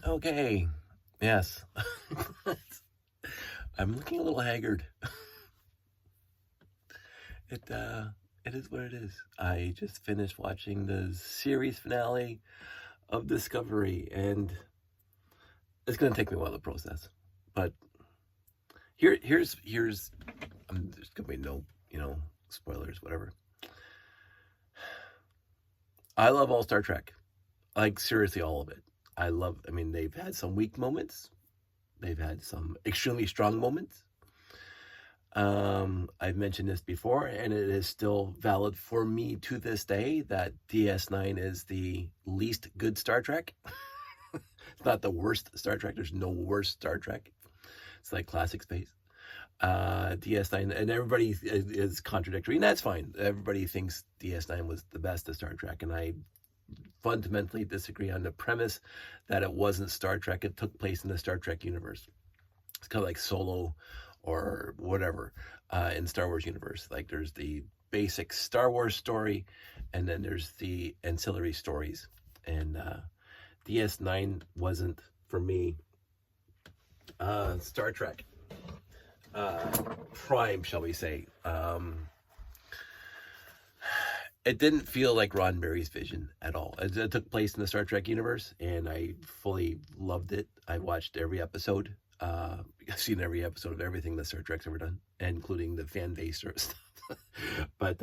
Okay. Yes. I'm looking a little haggard. It uh it is what it is. I just finished watching the series finale of Discovery, and it's gonna take me a while to process. But here's there's gonna be no, spoilers, whatever. I love all Star Trek. Like, seriously, all of it. I mean, they've had some weak moments. They've had some extremely strong moments. I've mentioned this before, and it is still valid for me to this day that DS9 is the least good Star Trek. It's not the worst Star Trek. There's no worse Star Trek. It's like classic space. DS9, and everybody is contradictory, and that's fine. Everybody thinks DS9 was the best of Star Trek, and I fundamentally disagree on the premise that it wasn't Star Trek. It took place in the Star Trek universe. It's kind of like Solo or whatever in Star Wars universe. Like, there's the basic Star Wars story, and then there's the ancillary stories. And DS9 wasn't, for me, Star Trek prime, shall we say. It didn't feel like Roddenberry's vision at all. It took place in the Star Trek universe, and I fully loved it. I watched every episode. I've seen every episode of everything that Star Trek's ever done, including the fan base sort of stuff. But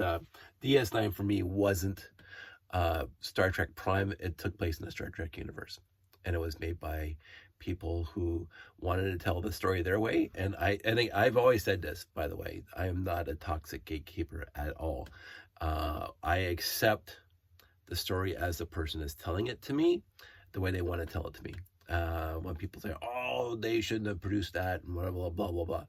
DS9 for me wasn't Star Trek Prime. It took place in the Star Trek universe, and it was made by people who wanted to tell the story their way. And I've always said this, by the way, I am not a toxic gatekeeper at all. I accept the story as the person is telling it to me, the way they want to tell it to me. When people say, "Oh, they shouldn't have produced that," and blah blah blah blah blah,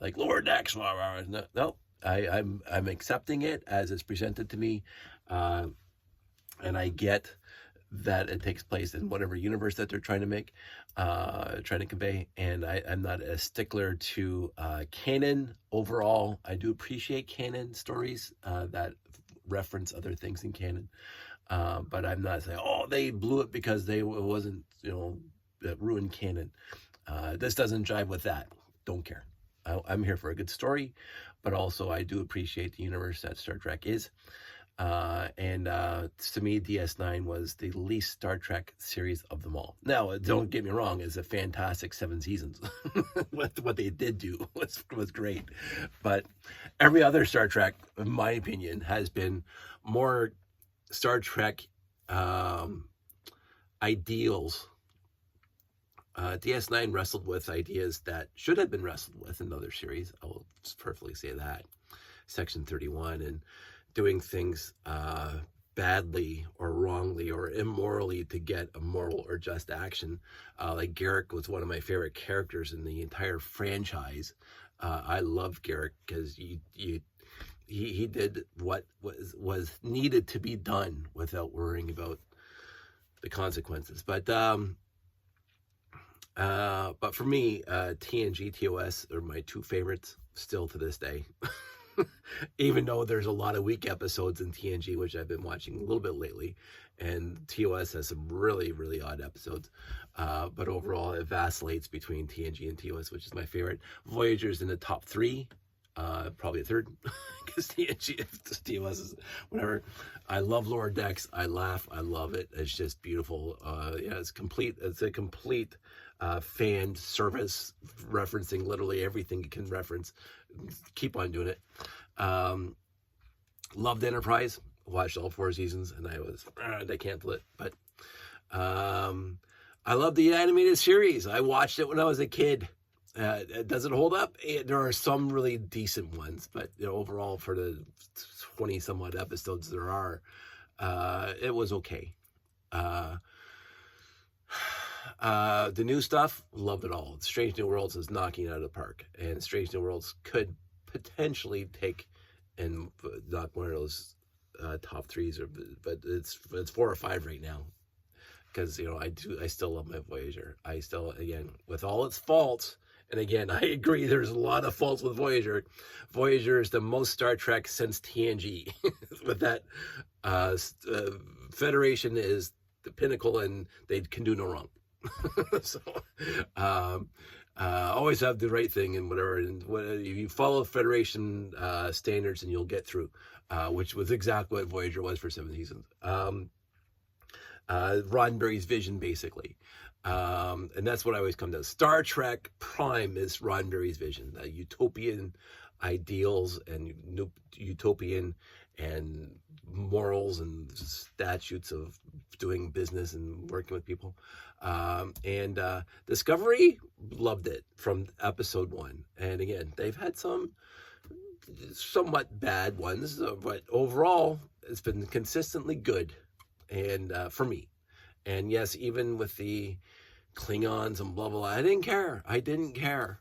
like Lower Decks, blah, blah, blah. No, I'm accepting it as it's presented to me, and I get that it takes place in whatever universe that they're trying to make, trying to convey. And I'm not a stickler to canon overall. I do appreciate canon stories that reference other things in canon, but I'm not saying, "Oh, they blew it because it wasn't, that ruined canon." This doesn't jive with that. Don't care. I'm here for a good story, but also I do appreciate the universe that Star Trek is. And to me, DS9 was the least Star Trek series of them all. Now, don't get me wrong, it's a fantastic 7 seasons. What they did do was great. But every other Star Trek, in my opinion, has been more Star Trek ideals. DS9 wrestled with ideas that should have been wrestled with in other series. I will perfectly say that. Section 31 and doing things badly or wrongly or immorally to get a moral or just action. Like Garrick was one of my favorite characters in the entire franchise. I love Garrick because he did what was needed to be done without worrying about the consequences. But for me, TNG, TOS are my two favorites still to this day. Even though there's a lot of weak episodes in TNG, which I've been watching a little bit lately, and TOS has some really, really odd episodes. But overall, it vacillates between TNG and TOS, which is my favorite. Voyager's in the top 3, probably a third, because TNG, TOS is whatever. I love Lower Decks. I laugh. I love it. It's just beautiful. It's complete. It's a complete fan service, referencing literally everything it can reference. Keep on doing it. Loved Enterprise. Watched all 4 seasons, and I canceled it. But I love the animated series. I watched it when I was a kid. Does it hold up? There are some really decent ones, but overall, for the 20 some odd episodes there are, it was okay. The new stuff, love it all. Strange New Worlds is knocking it out of the park, and Strange New Worlds could potentially take and knock one of those top 3s, but it's 4 or 5 right now. Because I still love my Voyager. I still, again, with all its faults, and again, I agree, there's a lot of faults with Voyager. Voyager is the most Star Trek since TNG. With that, Federation is the pinnacle, and they can do no wrong. So, um, always have the right thing and whatever. And if you follow Federation standards, and you'll get through, which was exactly what Voyager was for 7 seasons. Roddenberry's vision, basically. And that's what I always come to. Star Trek Prime is Roddenberry's vision, utopian ideals and utopian and morals and statutes of doing business and working with people. And Discovery loved it from episode 1. And again, they've had some somewhat bad ones, but overall, it's been consistently good. And for me, and yes, even with the Klingons and blah blah blah, I didn't care.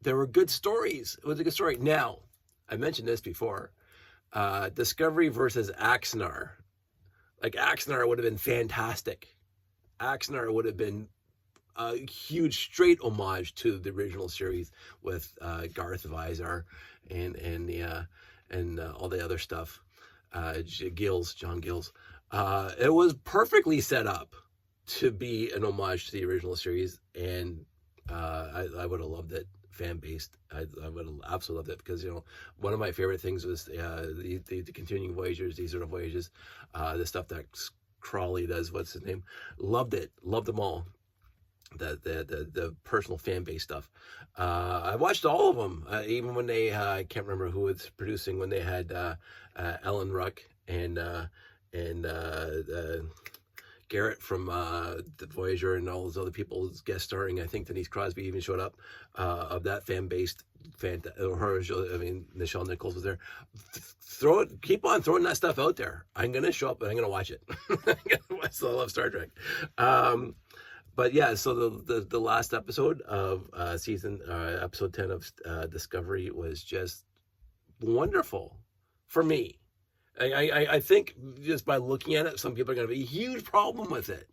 There were good stories. It was a good story. Now, I mentioned this before. Discovery versus Axanar. Like, Axanar would have been fantastic. Axanar would have been a huge straight homage to the original series with Garth Visar and all the other stuff. John Gills. It was perfectly set up to be an homage to the original series, and I would have loved it. Fan-based, I would have absolutely loved it, because one of my favorite things was the continuing Voyagers, these sort of Voyages, the stuff that Crawley does. What's his name? Loved it. Loved them all. The personal fan-based stuff. I watched all of them, even when they I can't remember who was producing, when they had Ellen Ruck and Garrett from the Voyager and all those other people guest starring. I think Denise Crosby even showed up, of that fan-based Nichelle Nichols was there. Keep on throwing that stuff out there. I'm gonna show up and I'm gonna watch it. I still love Star Trek. But yeah, so the last episode of episode 10 of Discovery was just wonderful for me. I think just by looking at it, some people are going to be a huge problem with it.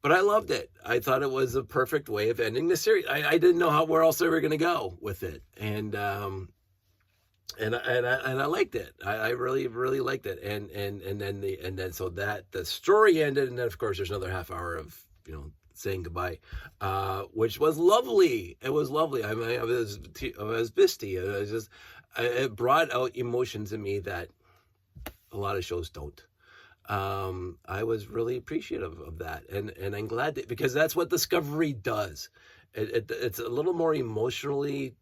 But I loved it. I thought it was a perfect way of ending the series. I didn't know where else they were going to go with it, and I liked it. I really really liked it. And then so that the story ended, and then of course there's another half hour of saying goodbye, which was lovely. It was lovely. I mean, I was misty. It brought out emotions in me that a lot of shows don't. I was really appreciative of that, and I'm glad because that's what Discovery does. It's a little more emotionally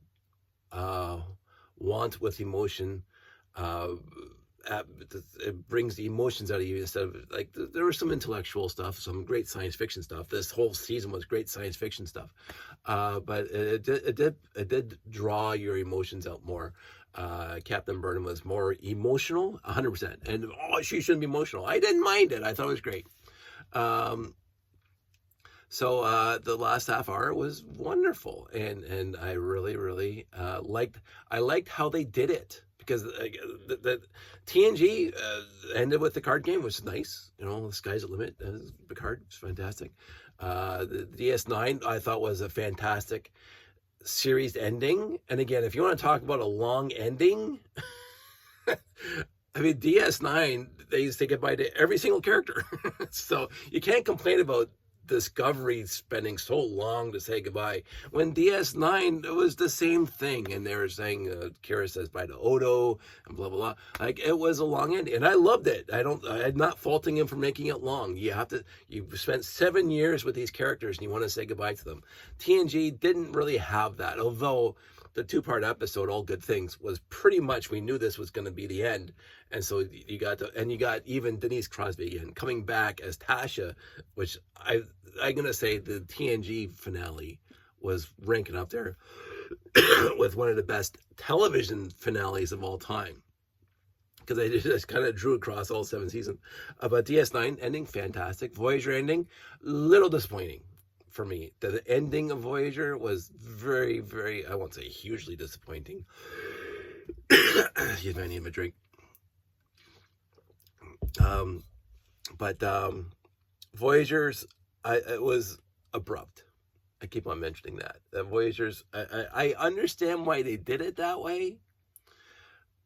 want with emotion. It brings the emotions out of you instead of, like, there was some intellectual stuff, some great science fiction stuff. This whole season was great science fiction stuff, but it did draw your emotions out more. Captain Burnham was more emotional, 100%, and she shouldn't be emotional. I didn't mind it. I thought it was great. So the last half hour was wonderful, and I really really liked how they did it. Because the TNG ended with the card game, which is nice. The sky's the limit. The card was fantastic. The DS9 I thought was a fantastic series ending. And again, if you want to talk about a long ending, I mean, DS9, they say goodbye to every single character. So you can't complain about Discovery spending so long to say goodbye, when DS9 it was the same thing, and they were saying Kira says bye to Odo and blah blah blah. Like, it was a long ending, and I loved it. I'm not faulting him for making it long. You've spent 7 years with these characters and you want to say goodbye to them. TNG didn't really have that, although the 2-part episode, All Good Things, was pretty much, we knew this was going to be the end. And so you got even Denise Crosby again coming back as Tasha, which I'm going to say the TNG finale was ranking up there with one of the best television finales of all time, because I just kind of drew across all 7 seasons. But DS9 ending, fantastic. Voyager ending, little disappointing for me. The ending of Voyager was very, very, I won't say hugely disappointing. Excuse me, I need a drink. But Voyagers, it was abrupt. I keep on mentioning that. Voyagers, I understand why they did it that way,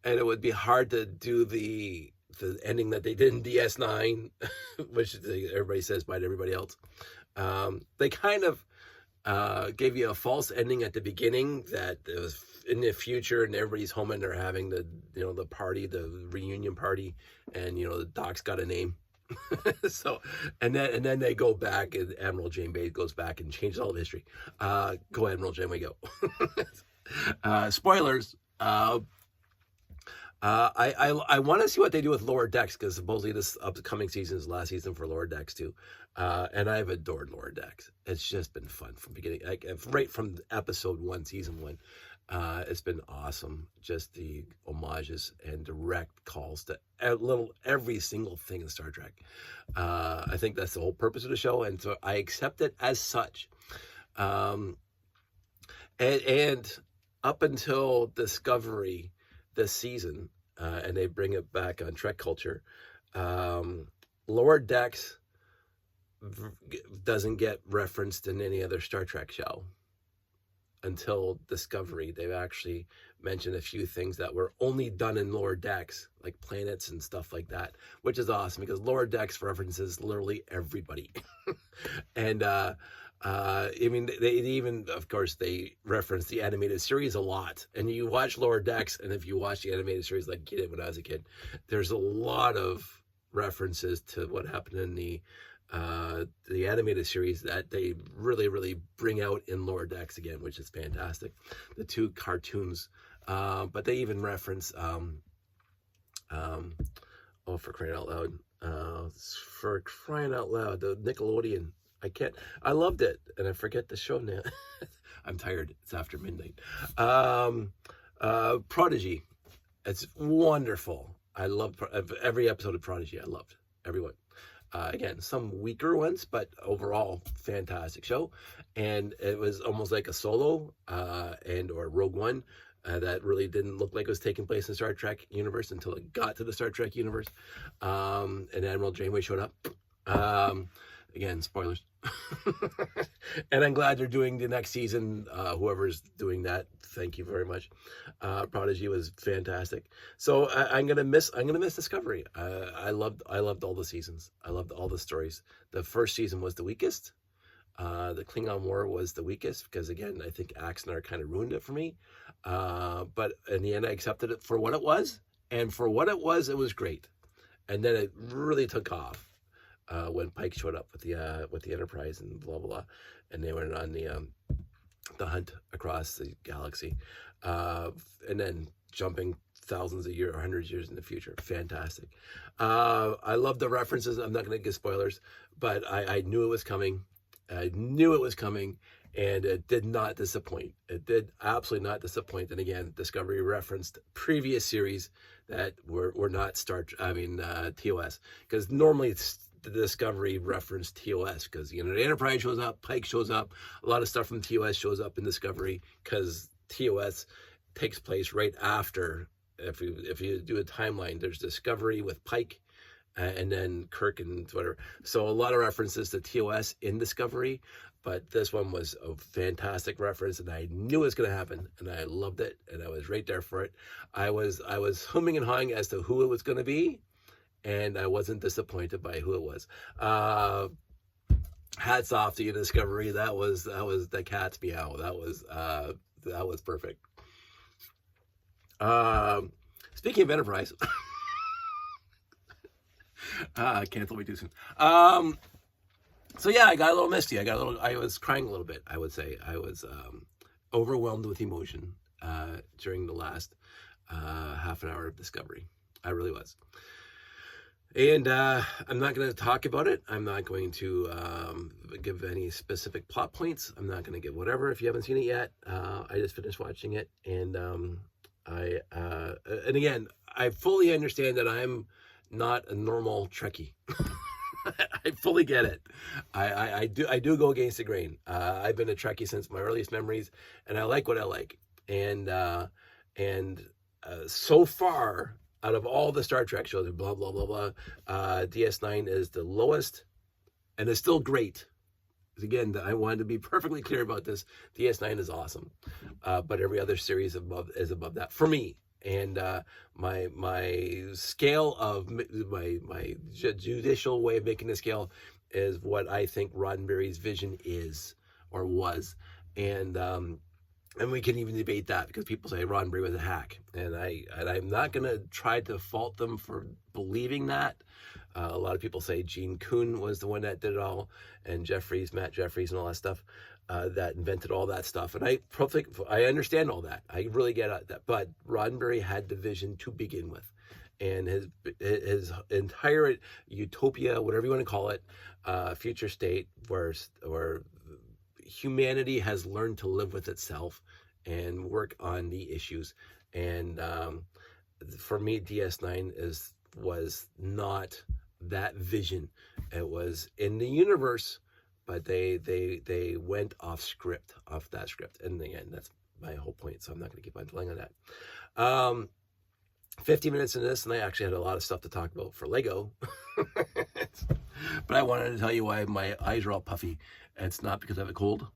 and it would be hard to do the ending that they did in DS9, which everybody says bye to everybody else. They kind of gave you a false ending at the beginning that it was in the future and everybody's home and they're having the party, the reunion party, and the Doc's got a name. So and then they go back and Admiral Janeway goes back and changes all of history. Go Admiral Janeway, go. Spoilers. I want to see what they do with Lower Decks, because supposedly this upcoming season is the last season for Lower Decks too, and I've adored Lower Decks. It's just been fun from beginning, right from episode 1, season 1. It's been awesome. Just the homages and direct calls to every single thing in Star Trek. I think that's the whole purpose of the show, and so I accept it as such. And up until Discovery this season, and they bring it back on Trek culture, Lower Decks doesn't get referenced in any other Star Trek show until Discovery. They've actually mentioned a few things that were only done in Lower Decks, like planets and stuff like that, which is awesome because Lower Decks references literally everybody. And I mean, they even, of course, they reference the animated series a lot. And you watch Lower Decks, and if you watch the animated series like I did when I was a kid, there's a lot of references to what happened in the animated series that they really, really bring out in Lower Decks again, which is fantastic. The 2 cartoons, but they even reference, for crying out loud, the Nickelodeon. I loved it, and I forget the show now. I'm tired. It's after midnight. Prodigy. It's wonderful. I loved every episode of Prodigy. I loved everyone. Again, some weaker ones, but overall, fantastic show. And it was almost like a Solo or Rogue One that really didn't look like it was taking place in the Star Trek universe until it got to the Star Trek universe. And Admiral Janeway showed up. Again, spoilers. And I'm glad they're doing the next season. Whoever's doing that, thank you very much. Prodigy was fantastic. So I'm gonna miss Discovery. I loved all the seasons. I loved all the stories. The first season was the weakest. The Klingon War was the weakest because, again, I think Axanar kind of ruined it for me. But in the end, I accepted it for what it was, and for what it was great. And then it really took off. When Pike showed up with the Enterprise and blah blah blah, and they went on the hunt across the galaxy, and then jumping thousands of years or hundreds of years in the future. Fantastic. I love the references. I'm not going to give spoilers, but I knew it was coming. I knew it was coming, and it did not disappoint. It did absolutely not disappoint. And again, Discovery referenced previous series that were not TOS, because normally it's the Discovery referenced TOS because the Enterprise shows up, Pike shows up, a lot of stuff from TOS shows up in Discovery because TOS takes place right after. If you do a timeline, there's Discovery with Pike, and then Kirk and whatever. So a lot of references to TOS in Discovery, but this one was a fantastic reference, and I knew it was going to happen, and I loved it, and I was right there for it. I was humming and hawing as to who it was going to be, and I wasn't disappointed by who it was. Hats off to you, Discovery. That was the cat's meow. That was perfect. Speaking of Enterprise, can't tell me too soon. So yeah, I got a little misty. I was crying a little bit. I would say I was overwhelmed with emotion during the last half an hour of Discovery. I really was. And I'm not going to talk about it. I'm not going to give any specific plot points. I'm not going to give whatever if you haven't seen it yet. I just finished watching it, and and again, I fully understand that I'm not a normal Trekkie. I fully get it. I do go against the grain. I've been a Trekkie since my earliest memories, and I like what I like. And so far, out of all the Star Trek shows, blah, blah, blah, blah, DS9 is the lowest, and it's still great. Again, I wanted to be perfectly clear about this. DS9 is awesome, but every other series is above that for me. And my scale of my judicial way of making the scale is what I think Roddenberry's vision is or was, and we can even debate that because people say Roddenberry was a hack, and I'm not gonna try to fault them for believing that. A lot of people say Gene Kuhn was the one that did it all, and Matt Jeffries, and all that stuff that invented all that stuff. And I understand all that. I really get that. But Roddenberry had the vision to begin with, and his entire utopia, whatever you want to call it, future state, where humanity has learned to live with itself and work on the issues. And for me, DS9 was not that vision. It was in the universe, but they went off that script. And again, that's my whole point, so I'm not going to keep on dwelling on that. 50 minutes in this, and I actually had a lot of stuff to talk about for Lego. But I wanted to tell you why my eyes are all puffy. It's not because I have a cold.